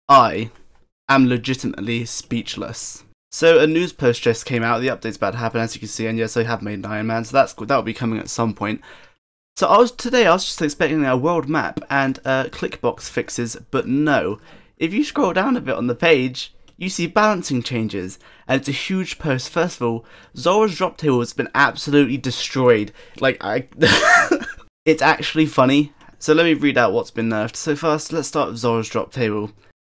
I am legitimately speechless. So a news post just came out, the update's about to happen as you can see, and yes, I have made an Iron Man, so that's good, that will be coming at some point. So today I was just expecting a world map and clickbox fixes, but no. If you scroll down a bit on the page, you see balancing changes, and it's a huge post. First of all, Zulrah's drop table has been absolutely destroyed. Like, it's actually funny. So let me read out what's been nerfed. So first, let's start with Zulrah's drop table.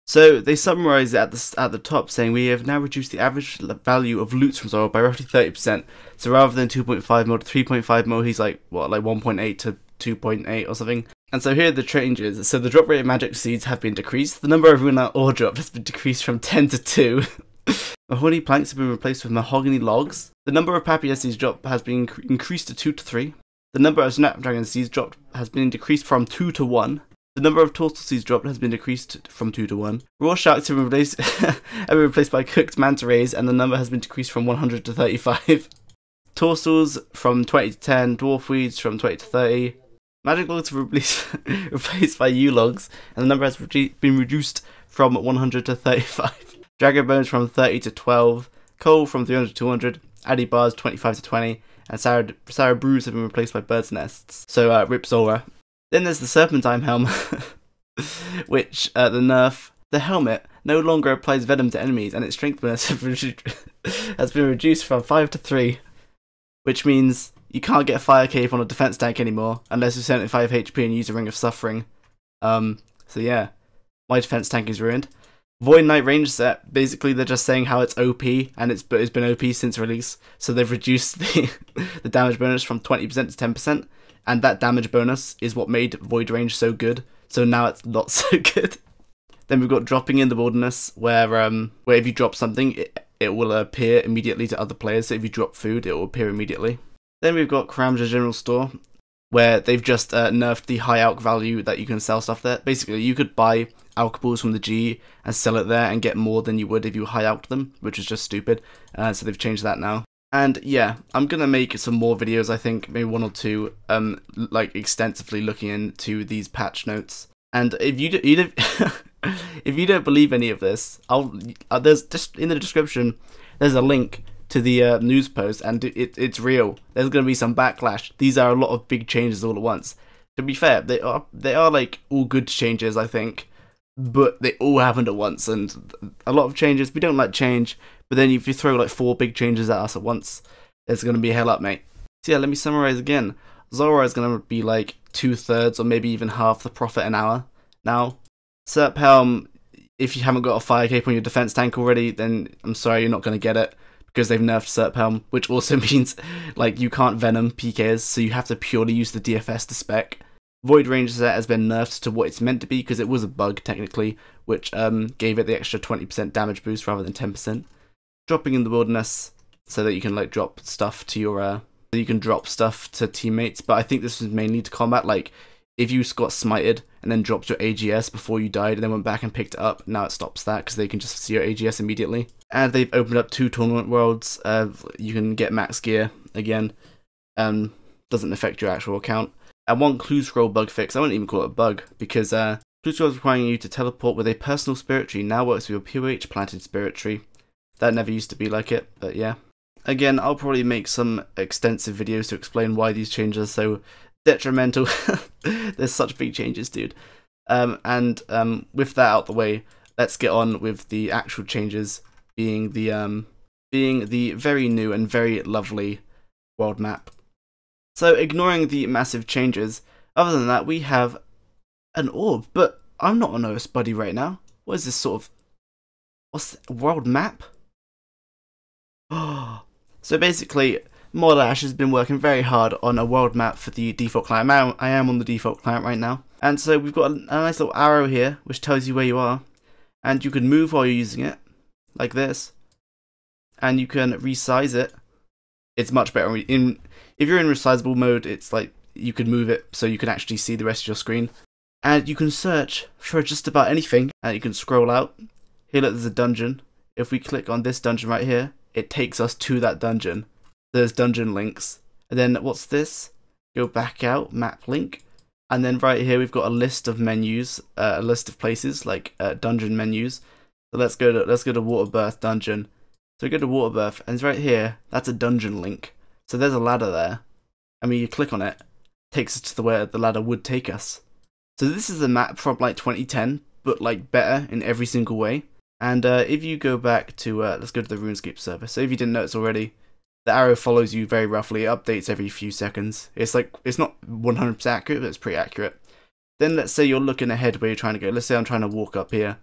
So they summarise it at the top, saying we have now reduced the average value of loots from Zulrah by roughly 30%. So rather than 2.5 mil to 3.5 mil, he's like, what, like 1.8 to 2.8 or something. And so here are the changes. So the drop rate of magic seeds have been decreased. The number of rune ore drop has been decreased from 10 to 2. Mahogany planks have been replaced with mahogany logs. The number of papyrus seeds drop has been increased to 2 to 3. The number of snapdragon seeds dropped has been decreased from 2 to 1. The number of turtle seeds dropped has been decreased from 2 to 1. Raw sharks have been replaced by cooked manta rays, and the number has been decreased from 100 to 35. Torsals from 20 to 10, dwarf weeds from 20 to 30. Magic logs have replaced by U-logs, and the number has been reduced from 100 to 35. Dragon bones from 30 to 12. Coal from 300 to 200. Addy bars 25 to 20. And Sarah brews have been replaced by birds' nests. So rip Zulrah. Then there's the Serpentine Helm, which, the nerf. The helmet no longer applies venom to enemies, and its strength bonus has been reduced from 5 to 3, which means you can't get Fire Cape on a defense tank anymore, unless you're 75 HP and use a Ring of Suffering. So yeah, my defense tank is ruined. Void Knight range set, basically they're just saying how it's OP, and it's been OP since release, so they've reduced the damage bonus from 20% to 10%. And that damage bonus is what made Void Range so good, so now it's not so good. Then we've got dropping in the wilderness, where if you drop something, it will appear immediately to other players, so if you drop food, it will appear immediately. Then we've got Karamja General Store, where they've just nerfed the high alch value that you can sell stuff there. Basically, you could buy alchables from the G and sell it there and get more than you would if you high alched them, which is just stupid, so they've changed that now. And yeah, I'm gonna make some more videos, I think, maybe 1 or 2, like extensively looking into these patch notes. And if you if you don't believe any of this, there's just in the description, there's a link to the news post, and it's real. There's gonna be some backlash. These are a lot of big changes all at once. To be fair, they are like all good changes, I think, but they all happened at once, and a lot of changes. We don't like change. But then if you throw like 4 big changes at us at once, it's going to be hell up, mate. So yeah, let me summarize again. Zulrah is going to be like 2/3 or maybe even half the profit an hour now. Serp Helm, if you haven't got a Fire Cape on your defense tank already, then I'm sorry, you're not going to get it, because they've nerfed Serp Helm, which also means like you can't Venom PKs, so you have to purely use the DFS to spec. Void Range set has been nerfed to what it's meant to be, because it was a bug technically, which gave it the extra 20% damage boost rather than 10%. Dropping in the wilderness, so that you can like drop stuff to your you can drop stuff to teammates, but I think this was mainly to combat like if you got smited and then dropped your AGS before you died and then went back and picked it up. Now it stops that because they can just see your AGS immediately. And they've opened up 2 tournament worlds. You can get max gear again. Doesn't affect your actual account. And 1 clue scroll bug fix. I wouldn't even call it a bug, because clue scrolls requiring you to teleport with a personal spirit tree now works with your POH planted spirit tree. That never used to be like it, but yeah. Again, I'll probably make some extensive videos to explain why these changes are so detrimental. There's such big changes, dude. With that out the way, let's get on with the actual changes, being the very new and very lovely world map. So ignoring the massive changes, other than that, we have an orb, but I'm not on OS Buddy right now. What is this sort of... what's the world map? So basically, Modash has been working very hard on a world map for the default client. I am on the default client right now. And so we've got a nice little arrow here, which tells you where you are. And you can move while you're using it, like this. And you can resize it. It's much better. If you're in resizable mode, it's like you can move it so you can actually see the rest of your screen. And you can search for just about anything. And you can scroll out. Here, look, there's a dungeon. If we click on this dungeon right here, it takes us to that dungeon. There's dungeon links. And then what's this? Go back out, map link. And then right here we've got a list of menus, a list of places like dungeon menus. So let's go to Waterbirth dungeon. So we go to Waterbirth, and it's right here. That's a dungeon link. So there's a ladder there. I mean, you click on it, takes us to where the ladder would take us. So this is a map from like 2010, but like better in every single way. And if you go back to, let's go to the RuneScape server. So if you didn't notice already, the arrow follows you very roughly. It updates every few seconds. It's not 100% accurate, but it's pretty accurate. Then let's say you're looking ahead where you're trying to go. Let's say I'm trying to walk up here.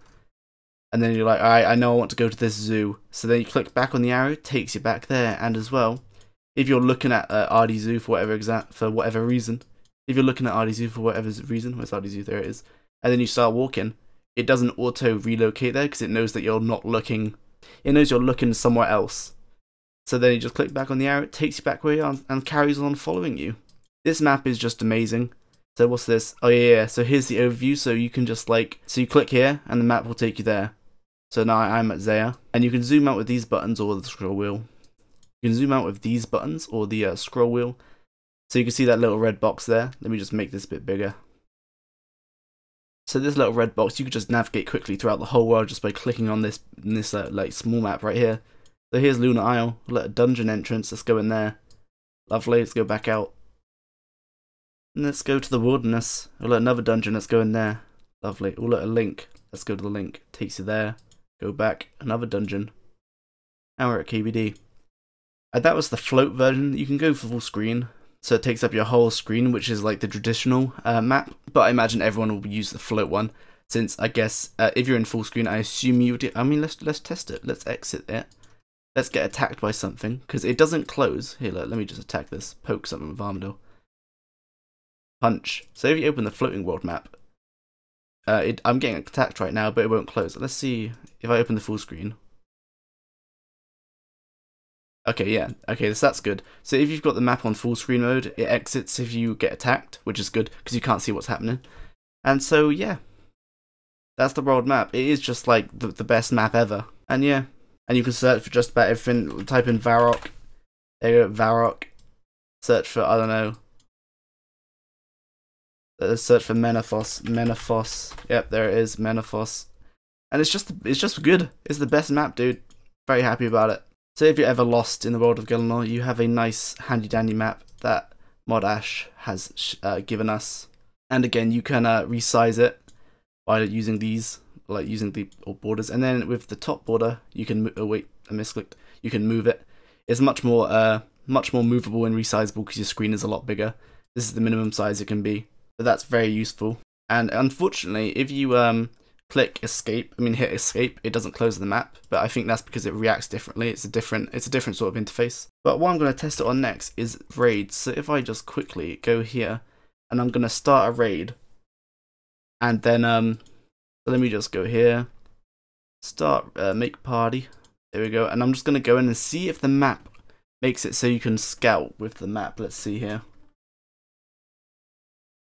And then you're like, alright, I know I want to go to this zoo. So then you click back on the arrow, it takes you back there. And as well, if you're looking at RD Zoo for whatever reason, if you're looking at RD Zoo for whatever reason, where's RD Zoo? There it is. And then you start walking, it doesn't auto relocate there because it knows that you're not looking. It knows you're looking somewhere else. So then you just click back on the arrow, it takes you back where you are and carries on following you. This map is just amazing. So what's this? Oh yeah, so here's the overview. So you can just so you click here and the map will take you there. So now I'm at Zaya, and you can zoom out with these buttons or the scroll wheel. You can zoom out with these buttons or the scroll wheel. So you can see that little red box there. Let me just make this a bit bigger. So this little red box, you can just navigate quickly throughout the whole world just by clicking on this like small map right here. So here's Lunar Isle, a dungeon entrance. Let's go in there. Lovely. Let's go back out. And let's go to the wilderness. Another dungeon. Let's go in there. Lovely. A link. Let's go to the link. Takes you there. Go back. Another dungeon. And we're at KBD. And that was the float version. You can go for full screen. So it takes up your whole screen, which is like the traditional map. But I imagine everyone will use the float one. Since I guess if you're in full screen, I assume you would. I mean, let's test it. Let's exit it. Let's get attacked by something. Because it doesn't close. Here, let me just attack this. Poke something with Armadillo. Punch. So if you open the floating world map, I'm getting attacked right now, but it won't close. Let's see if I open the full screen. Okay, yeah. Okay, that's good. So if you've got the map on full screen mode, it exits if you get attacked, which is good because you can't see what's happening. And so yeah, that's the world map. It is just like the best map ever. And yeah, and you can search for just about everything. Type in Varrock. There you go, Varrock. Search for, I don't know. Search for Menaphos. Menaphos. Yep, there it is. Menaphos. And it's just good. It's the best map, dude. Very happy about it. So if you're ever lost in the world of Gielinor, you have a nice handy dandy map that Mod Ash has given us. And again, you can resize it by using these, like using the borders. And then with the top border, you can oh wait, I misclicked. You can move it. It's much more movable and resizable because your screen is a lot bigger. This is the minimum size it can be. But that's very useful. And unfortunately, if you click escape, hit escape, it doesn't close the map. But I think that's because it reacts differently. It's a different sort of interface. But what I'm going to test it on next is raids. So if I just quickly go here, and I'm going to start a raid, and then so let me just go here, start make party. There we go. And I'm just going to go in and see if the map makes it so you can scout with the map. Let's see here.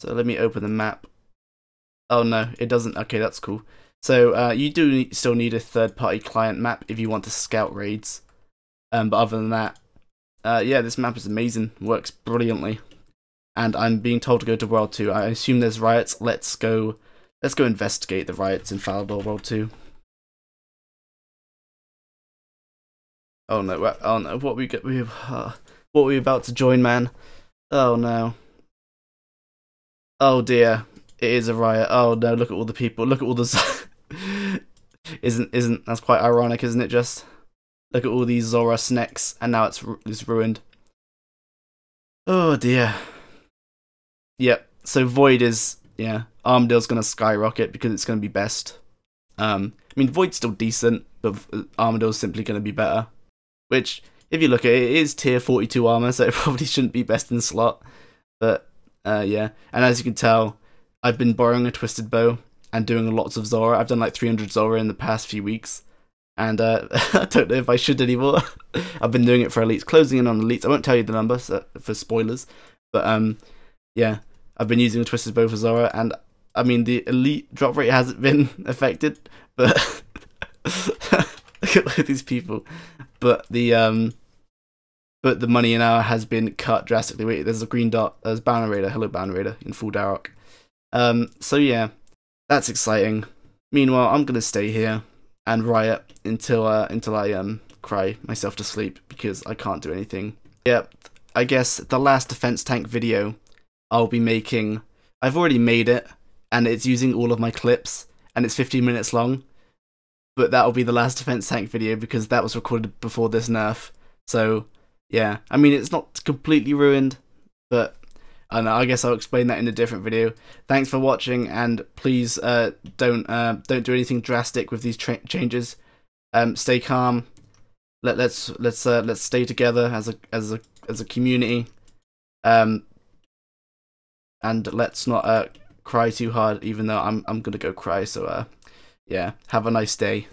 So let me open the map. Oh no, it doesn't. Okay, that's cool. So you do still need a third-party client map if you want to scout raids. But other than that, yeah, this map is amazing. Works brilliantly. And I'm being told to go to World 2. I assume there's riots. Let's go investigate the riots in Falador World 2. Oh no! Oh no! What are we about to join, man? Oh no! Oh dear, it is a riot. Oh no, look at all the people. Look at all the isn't that's quite ironic, isn't it? Just look at all these Zulrah snacks, and now it's ruined. Oh dear. Yep. So Void is Armadale's gonna skyrocket because it's gonna be best. Void's still decent, but Armadale's simply gonna be better. Which, if you look at it, it is tier 42 armor, so it probably shouldn't be best in slot. But yeah, and as you can tell, I've been borrowing a twisted bow and doing lots of Zulrah. I've done like 300 Zulrah in the past few weeks, and I don't know if I should anymore. I've been doing it for elites, closing in on elites. I won't tell you the number for spoilers, but yeah, I've been using a twisted bow for Zulrah, and I mean the elite drop rate hasn't been affected, but look at all these people. But the money an hour has been cut drastically. Wait, there's a green dot. There's Banner Raider. Hello, Banner Raider in full Darrock. So yeah, that's exciting. Meanwhile, I'm gonna stay here and riot until I cry myself to sleep because I can't do anything. Yep, I guess the last defense tank video I'll be making, I've already made it, and it's using all of my clips, and it's 15 minutes long, but that'll be the last defense tank video because that was recorded before this nerf. So yeah, I mean, it's not completely ruined, but I don't know, I guess I'll explain that in a different video. Thanks for watching, and please don't do anything drastic with these changes. Stay calm. Let's stay together as a community. And let's not cry too hard, even though I'm gonna go cry. So yeah, have a nice day.